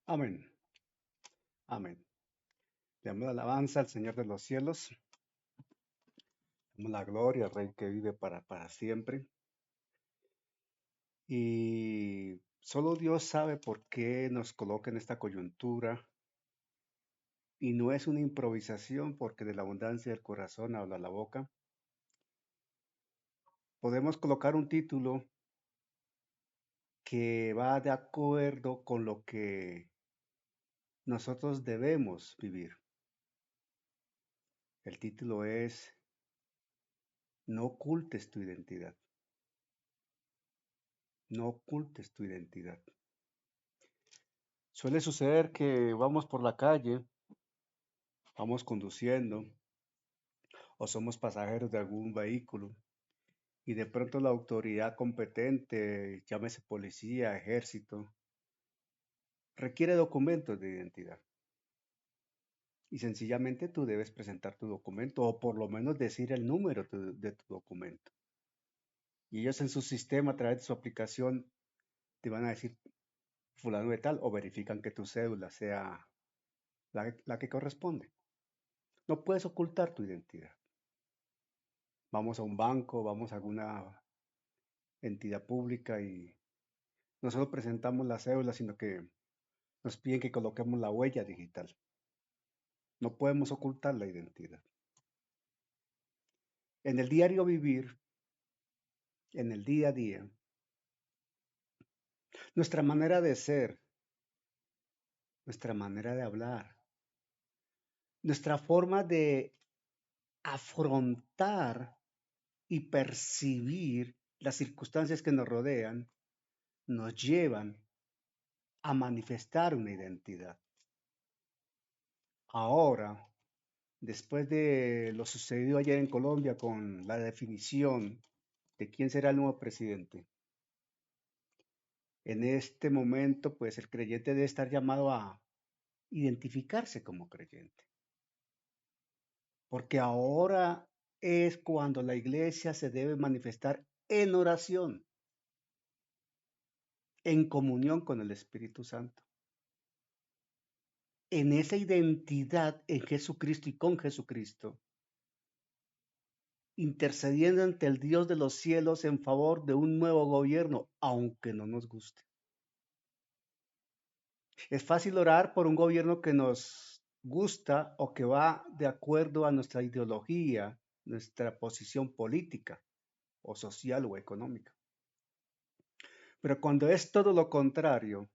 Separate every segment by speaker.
Speaker 1: Amén. Amén. Le damos la alabanza al Señor de los cielos. Damos la gloria al Rey que vive para siempre. Y solo Dios sabe por qué nos coloca en esta coyuntura. Y no es una improvisación porque de la abundancia del corazón habla la boca. Podemos colocar un título que va de acuerdo con lo que nosotros debemos vivir. El título es No ocultes tu identidad. No ocultes tu identidad. Suele suceder que vamos por la calle, vamos conduciendo o somos pasajeros de algún vehículo y de pronto la autoridad competente, llámese policía, ejército, requiere documentos de identidad. Y sencillamente tú debes presentar tu documento o por lo menos decir el número de tu documento. Y ellos en su sistema, a través de su aplicación, te van a decir fulano de tal o verifican que tu cédula sea la que corresponde. No puedes ocultar tu identidad. Vamos a un banco, vamos a alguna entidad pública y no solo presentamos la cédula, sino que nos piden que coloquemos la huella digital. No podemos ocultar la identidad. En el diario vivir, en el día a día, nuestra manera de ser, nuestra manera de hablar, nuestra forma de afrontar y percibir las circunstancias que nos rodean, nos llevan a manifestar una identidad. Ahora, después de lo sucedido ayer en Colombia con la definición de quién será el nuevo presidente, en este momento, pues el creyente debe estar llamado a identificarse como creyente, porque ahora es cuando la iglesia se debe manifestar en oración, en comunión con el Espíritu Santo, en esa identidad en Jesucristo y con Jesucristo, intercediendo ante el Dios de los cielos en favor de un nuevo gobierno, aunque no nos guste. Es fácil orar por un gobierno que nos gusta o que va de acuerdo a nuestra ideología, nuestra posición política o social o económica. Pero cuando es todo lo contrario,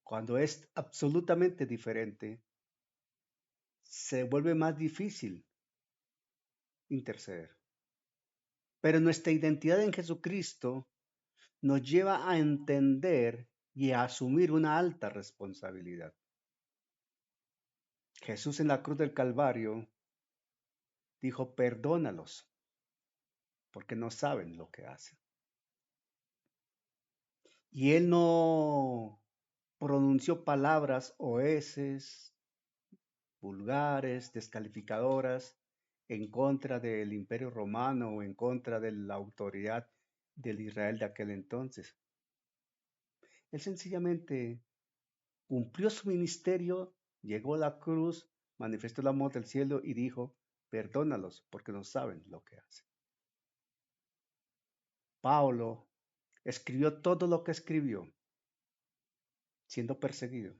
Speaker 1: cuando es absolutamente diferente, se vuelve más difícil interceder. Pero nuestra identidad en Jesucristo nos lleva a entender y a asumir una alta responsabilidad. Jesús en la cruz del Calvario dijo, perdónalos, porque no saben lo que hacen. Y él no pronunció palabras oeces, vulgares, descalificadoras, en contra del Imperio Romano o en contra de la autoridad del Israel de aquel entonces. Él sencillamente cumplió su ministerio, llegó a la cruz, manifestó el amor del cielo y dijo, perdónalos porque no saben lo que hacen. Pablo escribió todo lo que escribió, siendo perseguido,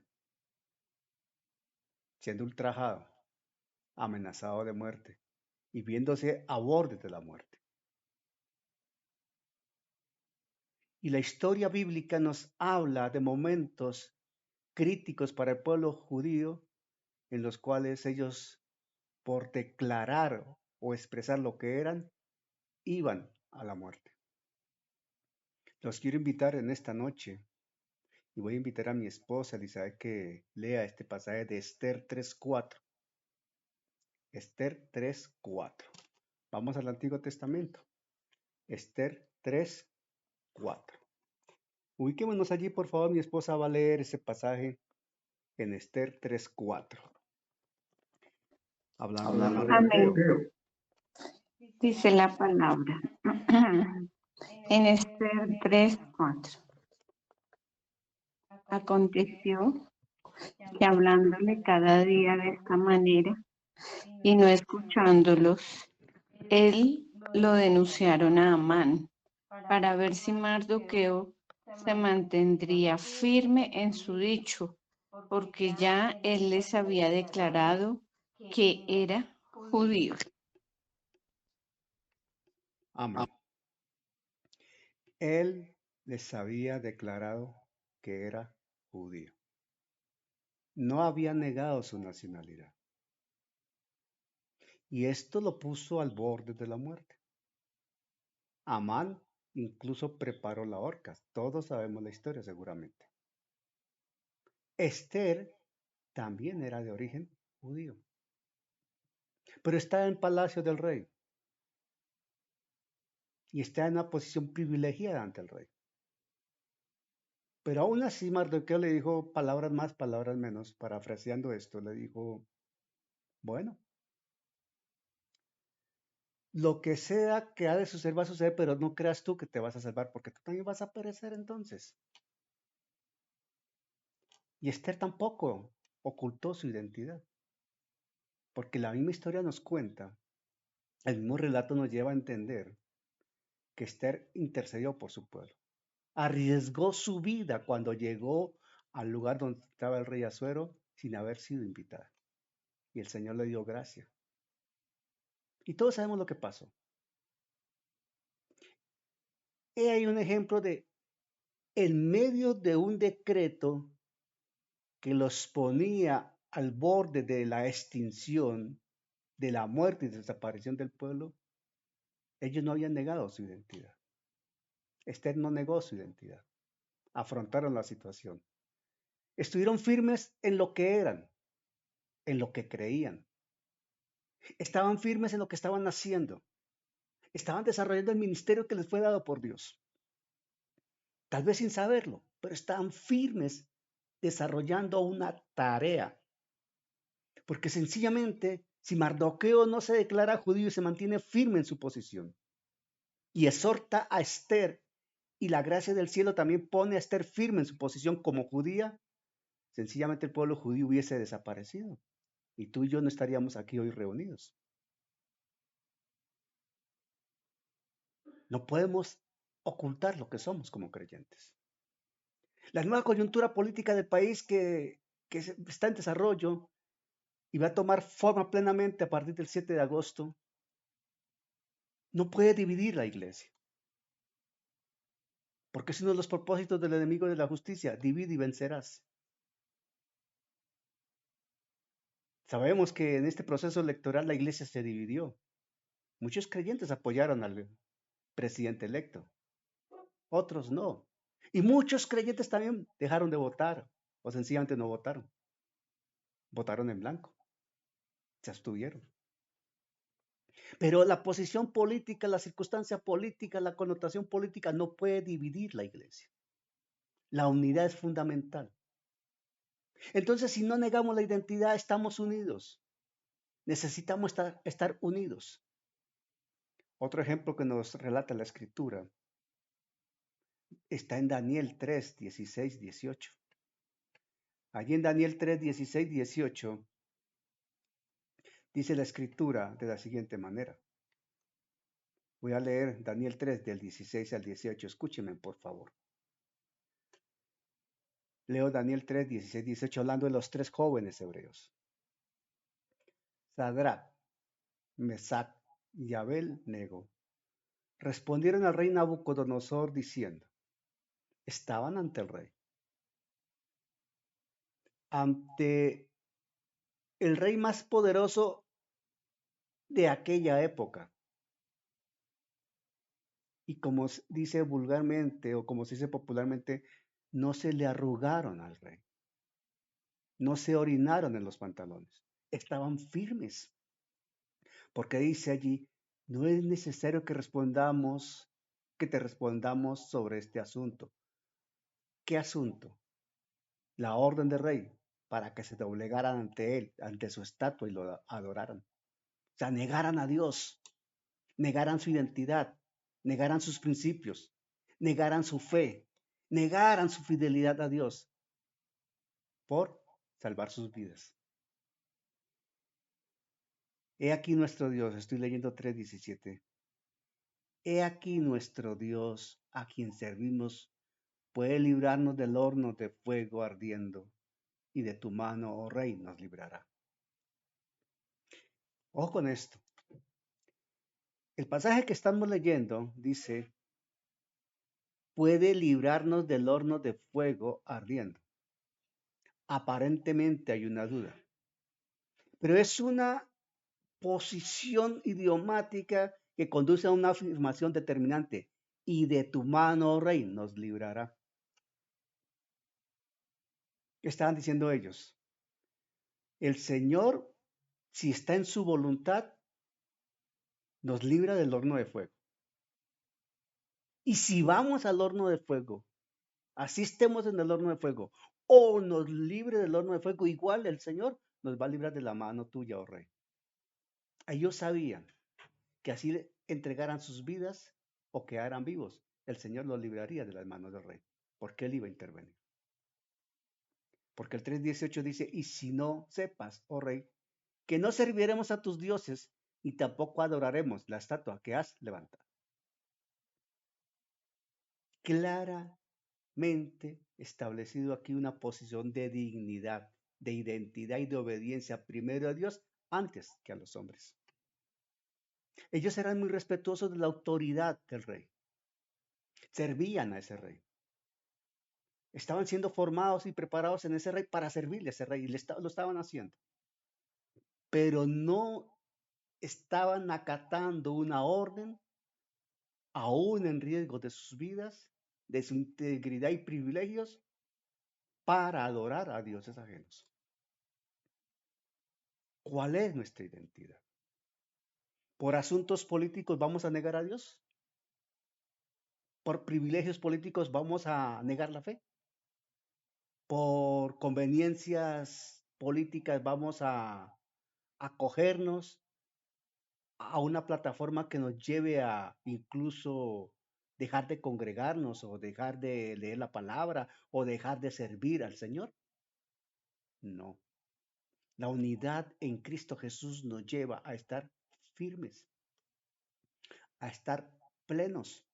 Speaker 1: siendo ultrajado, amenazado de muerte y viéndose a borde de la muerte. Y la historia bíblica nos habla de momentos críticos para el pueblo judío en los cuales ellos, por declarar o expresar lo que eran, iban a la muerte. Los quiero invitar en esta noche y voy a invitar a mi esposa Elizabeth que lea este pasaje de Esther 3:4. Esther 3:4. Vamos al Antiguo Testamento. Esther 3:4. Ubiquémonos allí, por favor. Mi esposa va a leer ese pasaje en Esther 3:4, hablando de
Speaker 2: Amén.
Speaker 1: Mardoqueo.
Speaker 2: Dice la palabra en Esther 3:4. Aconteció que hablándole cada día de esta manera y no escuchándolos, él lo denunciaron a Amán para ver si Mardoqueo se mantendría firme en su dicho, porque ya él les había declarado que era judío.
Speaker 1: Amén. Él les había declarado que era judío. No había negado su nacionalidad. Y esto lo puso al borde de la muerte. Amán incluso preparó la horca. Todos sabemos la historia seguramente. Esther también era de origen judío, pero está en palacio del rey y está en una posición privilegiada ante el rey. Pero aún así Mardoqueo le dijo palabras más, palabras menos, parafraseando esto, le dijo, bueno, lo que sea que ha de suceder va a suceder, pero no creas tú que te vas a salvar, porque tú también vas a perecer entonces. Y Esther tampoco ocultó su identidad, porque la misma historia nos cuenta, el mismo relato nos lleva a entender que Esther intercedió por su pueblo. Arriesgó su vida cuando llegó al lugar donde estaba el rey Asuero sin haber sido invitada. Y el Señor le dio gracia. Y todos sabemos lo que pasó. He ahí un ejemplo de, en medio de un decreto que los ponía al borde de la extinción, de la muerte y desaparición del pueblo, ellos no habían negado su identidad. Esther no negó su identidad. Afrontaron la situación. Estuvieron firmes en lo que eran, en lo que creían. Estaban firmes en lo que estaban haciendo. Estaban desarrollando el ministerio que les fue dado por Dios. Tal vez sin saberlo, pero estaban firmes desarrollando una tarea. Porque sencillamente, si Mardoqueo no se declara judío y se mantiene firme en su posición y exhorta a Esther, y la gracia del cielo también pone a Esther firme en su posición como judía, sencillamente el pueblo judío hubiese desaparecido y tú y yo no estaríamos aquí hoy reunidos. No podemos ocultar lo que somos como creyentes. La nueva coyuntura política del país que está en desarrollo y va a tomar forma plenamente a partir del 7 de agosto, no puede dividir la iglesia. Porque es uno de los propósitos del enemigo de la justicia, divide y vencerás. Sabemos que en este proceso electoral la iglesia se dividió. Muchos creyentes apoyaron al presidente electo, otros no. Y muchos creyentes también dejaron de votar o sencillamente no votaron. Votaron en blanco, se abstuvieron. Pero la posición política, la circunstancia política, la connotación política no puede dividir la iglesia. La unidad es fundamental. Entonces, si no negamos la identidad, estamos unidos. Necesitamos estar unidos. Otro ejemplo que nos relata la escritura está en Daniel 3, 16, 18. Allí en Daniel 3, 16, 18 dice la escritura de la siguiente manera. Voy a leer Daniel 3 del 16 al 18. Escúchenme, por favor. Leo Daniel 3, 16, 18 hablando de los tres jóvenes hebreos. Sadrach, Mesach y Abed-nego respondieron al rey Nabucodonosor diciendo, estaban ante el rey, ante el rey más poderoso de aquella época. Y como dice vulgarmente o como se dice popularmente, no se le arrugaron al rey, no se orinaron en los pantalones, estaban firmes. Porque dice allí, no es necesario que te respondamos sobre este asunto. ¿Qué asunto? La orden del rey, para que se doblegaran ante él, ante su estatua y lo adoraran. O sea, negaran a Dios, negaran su identidad, negaran sus principios, negaran su fe, negaran su fidelidad a Dios. por salvar sus vidas. He aquí nuestro Dios, estoy leyendo 3:17. He aquí nuestro Dios, a quien servimos, puede librarnos del horno de fuego ardiendo, y de tu mano, oh Rey, nos librará. Ojo con esto. El pasaje que estamos leyendo dice, puede librarnos del horno de fuego ardiendo. Aparentemente hay una duda, pero es una posición idiomática que conduce a una afirmación determinante. Y de tu mano, oh Rey, nos librará. ¿Qué estaban diciendo ellos? El Señor, si está en su voluntad, nos libra del horno de fuego. Y si vamos al horno de fuego, así estemos en el horno de fuego, o nos libre del horno de fuego, igual el Señor nos va a librar de la mano tuya, oh Rey. Ellos sabían que así entregaran sus vidas o quedaran vivos, el Señor los libraría de las manos del Rey, porque Él iba a intervenir. Porque el 3:18 dice, y si no sepas, oh Rey, que no serviremos a tus dioses, ni tampoco adoraremos la estatua que has levantado. Claramente establecido aquí una posición de dignidad, de identidad y de obediencia primero a Dios antes que a los hombres. Ellos eran muy respetuosos de la autoridad del rey, servían a ese rey, estaban siendo formados y preparados en ese rey para servirle a ese rey y lo estaban haciendo, pero no estaban acatando una orden, aún en riesgo de sus vidas, de su integridad y privilegios, para adorar a dioses ajenos. ¿Cuál es nuestra identidad? ¿Por asuntos políticos vamos a negar a Dios? ¿Por privilegios políticos vamos a negar la fe? ¿Por conveniencias políticas vamos a acogernos a una plataforma que nos lleve a incluso dejar de congregarnos o dejar de leer la palabra o dejar de servir al Señor? No. La unidad en Cristo Jesús nos lleva a estar firmes, a estar plenos,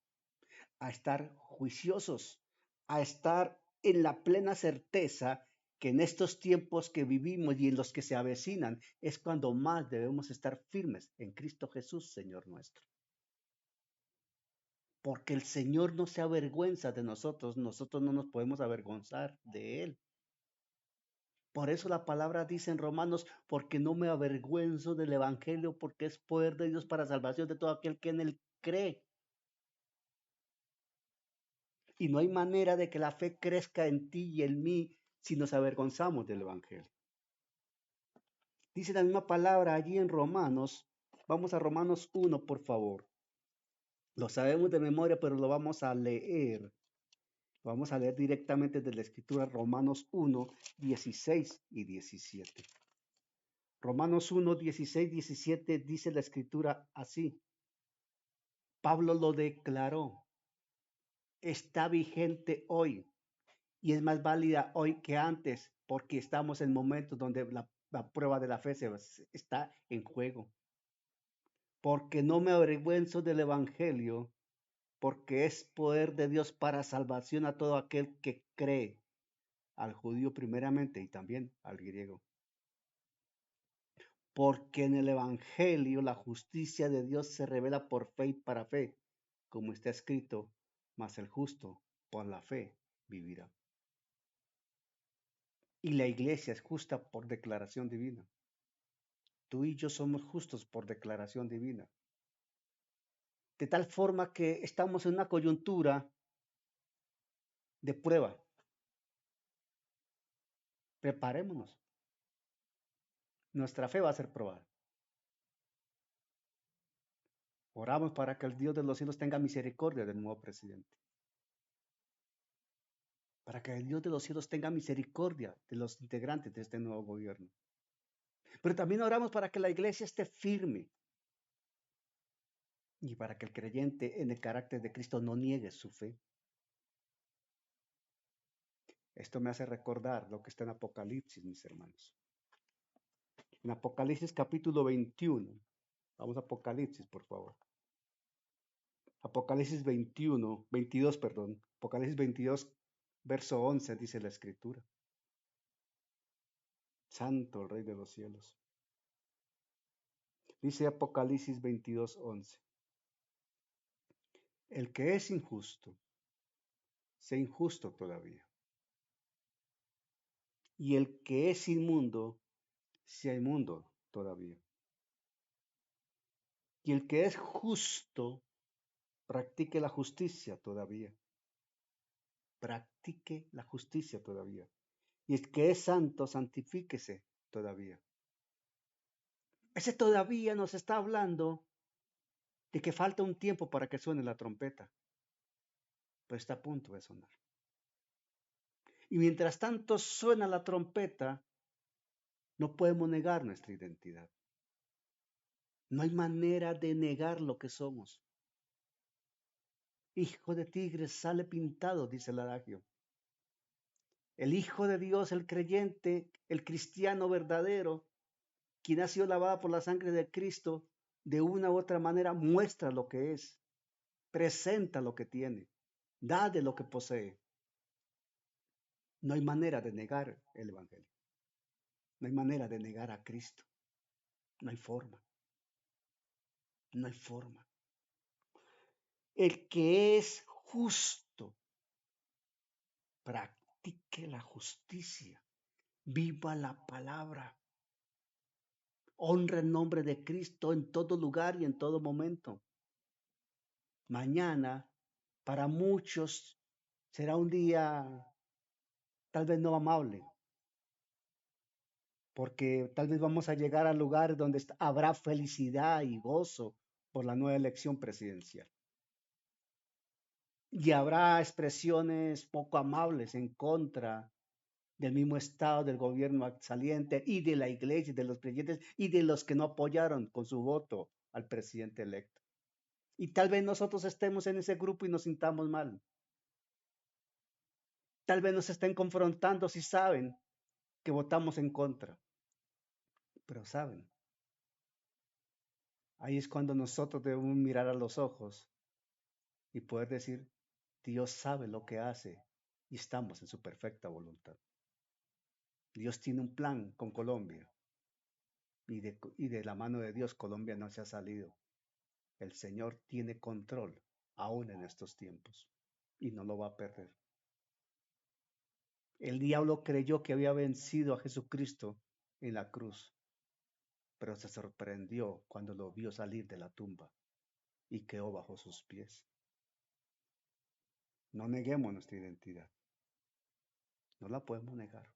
Speaker 1: a estar juiciosos, a estar en la plena certeza que en estos tiempos que vivimos y en los que se avecinan es cuando más debemos estar firmes en Cristo Jesús, Señor nuestro. Porque el Señor no se avergüenza de nosotros, nosotros no nos podemos avergonzar de Él. Por eso la palabra dice en Romanos, porque no me avergüenzo del Evangelio, porque es poder de Dios para salvación de todo aquel que en Él cree. Y no hay manera de que la fe crezca en ti y en mí si nos avergonzamos del Evangelio. Dice la misma palabra allí en Romanos. Vamos a Romanos 1, por favor. Lo sabemos de memoria, pero lo vamos a leer. Vamos a leer directamente de la Escritura, Romanos 1, 16 y 17. Romanos 1, 16, 17 dice la Escritura así. Pablo lo declaró. Está vigente hoy y es más válida hoy que antes porque estamos en momentos donde la prueba de la fe está en juego. Porque no me avergüenzo del Evangelio, porque es poder de Dios para salvación a todo aquel que cree, al judío primeramente y también al griego. Porque en el Evangelio la justicia de Dios se revela por fe y para fe, como está escrito, mas el justo por la fe vivirá. Y la iglesia es justa por declaración divina. Tú y yo somos justos por declaración divina. De tal forma que estamos en una coyuntura de prueba. Preparémonos. Nuestra fe va a ser probada. Oramos para que el Dios de los cielos tenga misericordia del nuevo presidente. Para que el Dios de los cielos tenga misericordia de los integrantes de este nuevo gobierno. Pero también oramos para que la iglesia esté firme y para que el creyente en el carácter de Cristo no niegue su fe. Esto me hace recordar lo que está en Apocalipsis, mis hermanos. En Apocalipsis capítulo 21. Vamos a Apocalipsis, por favor. Apocalipsis 21, 22, perdón. Apocalipsis 22, verso 11, dice la Escritura. Santo el Rey de los cielos. Dice Apocalipsis 22, 11. El que es injusto, sea injusto todavía. Y el que es inmundo, sea inmundo todavía. Y el que es justo, practique la justicia todavía. Practique la justicia todavía. Y el que es santo, santifíquese todavía. Ese todavía nos está hablando de que falta un tiempo para que suene la trompeta, pero está a punto de sonar. Y mientras tanto suena la trompeta, no podemos negar nuestra identidad. No hay manera de negar lo que somos. Hijo de tigre sale pintado, dice el adagio. El Hijo de Dios, el creyente, el cristiano verdadero, quien ha sido lavado por la sangre de Cristo, de una u otra manera muestra lo que es, presenta lo que tiene, da de lo que posee. No hay manera de negar el Evangelio. No hay manera de negar a Cristo. No hay forma. No hay forma. El que es justo, practique la justicia. Viva la palabra. Honra el nombre de Cristo en todo lugar y en todo momento. Mañana, para muchos, será un día tal vez no amable, porque tal vez vamos a llegar al lugar donde habrá felicidad y gozo por la nueva elección presidencial. Y habrá expresiones poco amables en contra del mismo Estado, del gobierno saliente y de la iglesia, de los creyentes y de los que no apoyaron con su voto al presidente electo. Y tal vez nosotros estemos en ese grupo y nos sintamos mal. Tal vez nos estén confrontando si saben que votamos en contra. Pero saben, ahí es cuando nosotros debemos mirar a los ojos y poder decir, Dios sabe lo que hace y estamos en su perfecta voluntad. Dios tiene un plan con Colombia y de la mano de Dios Colombia no se ha salido. El Señor tiene control aún en estos tiempos y no lo va a perder. El diablo creyó que había vencido a Jesucristo en la cruz, pero se sorprendió cuando lo vio salir de la tumba y quedó bajo sus pies. No neguemos nuestra identidad. No la podemos negar.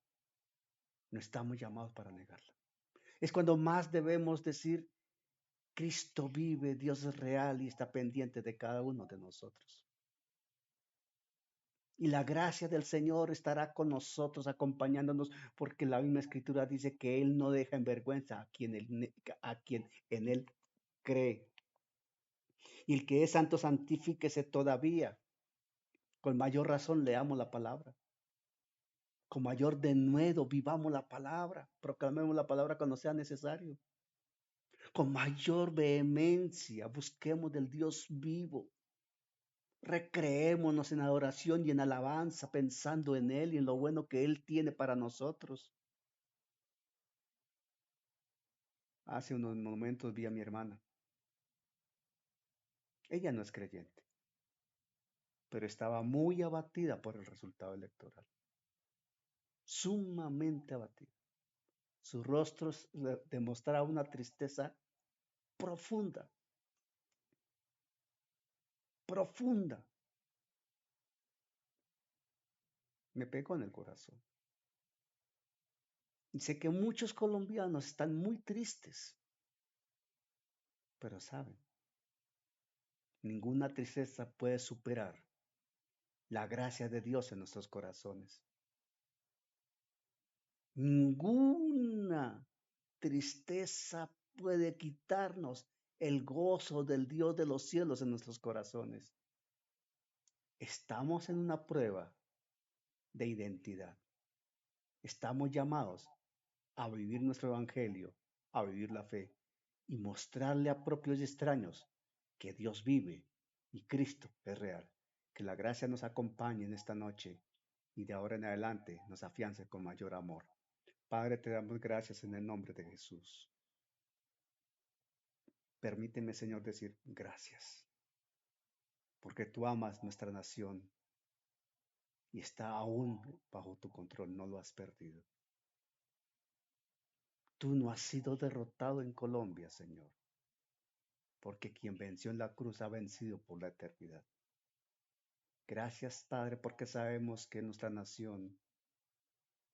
Speaker 1: No estamos llamados para negarla. Es cuando más debemos decir, Cristo vive, Dios es real y está pendiente de cada uno de nosotros. Y la gracia del Señor estará con nosotros, acompañándonos, porque la misma Escritura dice que Él no deja en vergüenza a quien en Él cree. Y el que es santo, santifíquese todavía. Con mayor razón leamos la palabra. Con mayor denuedo vivamos la palabra. Proclamemos la palabra cuando sea necesario. Con mayor vehemencia busquemos del Dios vivo. Recreémonos en adoración y en alabanza, pensando en Él y en lo bueno que Él tiene para nosotros. Hace unos momentos vi a mi hermana. Ella no es creyente, pero estaba muy abatida por el resultado electoral. Sumamente abatida. Su rostro demostraba una tristeza profunda, profunda. Me pegó en el corazón. Y sé que muchos colombianos están muy tristes, pero saben, ninguna tristeza puede superar la gracia de Dios en nuestros corazones. Ninguna tristeza puede quitarnos el gozo del Dios de los cielos en nuestros corazones. Estamos en una prueba, de identidad. Estamos llamados a vivir nuestro evangelio, a vivir la fe y mostrarle a propios y extraños que Dios vive y Cristo es real. Que la gracia nos acompañe en esta noche y de ahora en adelante nos afiance con mayor amor. Padre, te damos gracias en el nombre de Jesús. Permíteme, Señor, decir gracias, porque tú amas nuestra nación y está aún bajo tu control, no lo has perdido. Tú no has sido derrotado en Colombia, Señor, porque quien venció en la cruz ha vencido por la eternidad. Gracias, Padre, porque sabemos que nuestra nación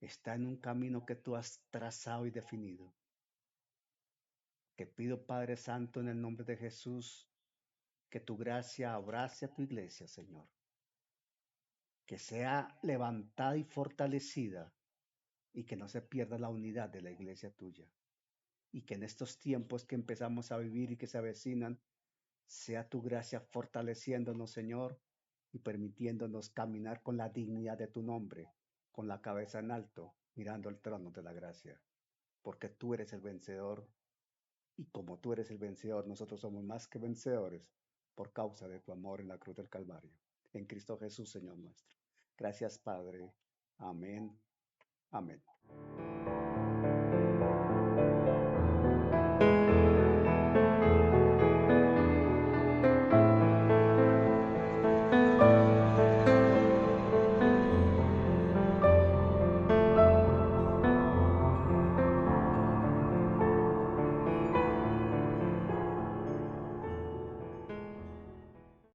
Speaker 1: está en un camino que tú has trazado y definido. Te pido, Padre Santo, en el nombre de Jesús, que tu gracia abrace a tu iglesia, Señor, que sea levantada y fortalecida y que no se pierda la unidad de la iglesia tuya. Y que en estos tiempos que empezamos a vivir y que se avecinan, sea tu gracia fortaleciéndonos, Señor, y permitiéndonos caminar con la dignidad de tu nombre, con la cabeza en alto, mirando al trono de la gracia, porque tú eres el vencedor, y como tú eres el vencedor, nosotros somos más que vencedores por causa de tu amor en la cruz del Calvario, en Cristo Jesús, Señor nuestro. Gracias, Padre. Amén. Amén.